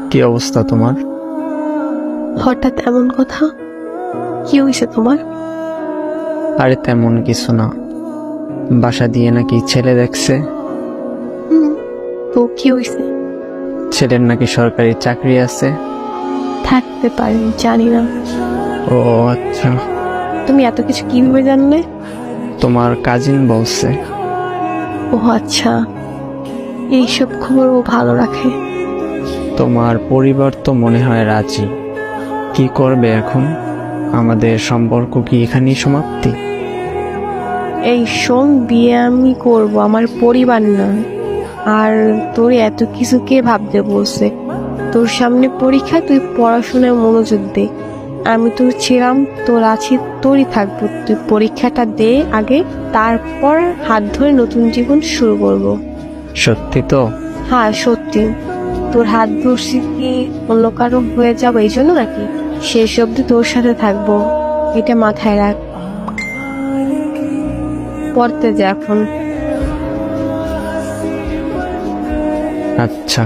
কি অবস্থা তোমার? হঠাৎ এমন কথা? কি হয়েছে তোমার? আরে তেমন কিছু না, বাসা দিয়ে নাকি ছেলে দেখছে। তো কি হয়েছে? ছেলের নাকি সরকারি চাকরি আছে। থাকতে পারে, জানি না। ও আচ্ছা, তুমি এত কিছু কিভাবে জানলে? তোমার কাজিন বলছে। ও আচ্ছা, এইসব খবর ও ভালো রাখে। তোমার পরিবার তো মনে হয় রাজি। কি করবে এখন? আমাদের সম্পর্ক কি এখানেই সমাপ্তি? এই শোন, বিয়ে আমি করব, আমার পরিবার না। আর তোর এত কিছু কে ভাবতে বলছে? তোর সামনে পরীক্ষা, তুই পড়াশোনায় মনোযোগ দে। আমি তোর ছিলাম, তোর আছি, তোরই থাকবো। তুই পরীক্ষাটা দে আগে, তারপর হাত ধরে নতুন জীবন শুরু করব। সত্যি তো? হ্যাঁ সত্যি। তোর হাত ধরছি কি অন্য কারো হয়ে যাবো এই জন্য নাকি? শেষ অব্দি তোর সাথে থাকবো, এটা মাথায় রাখ। পড়তে যা এখন। আচ্ছা।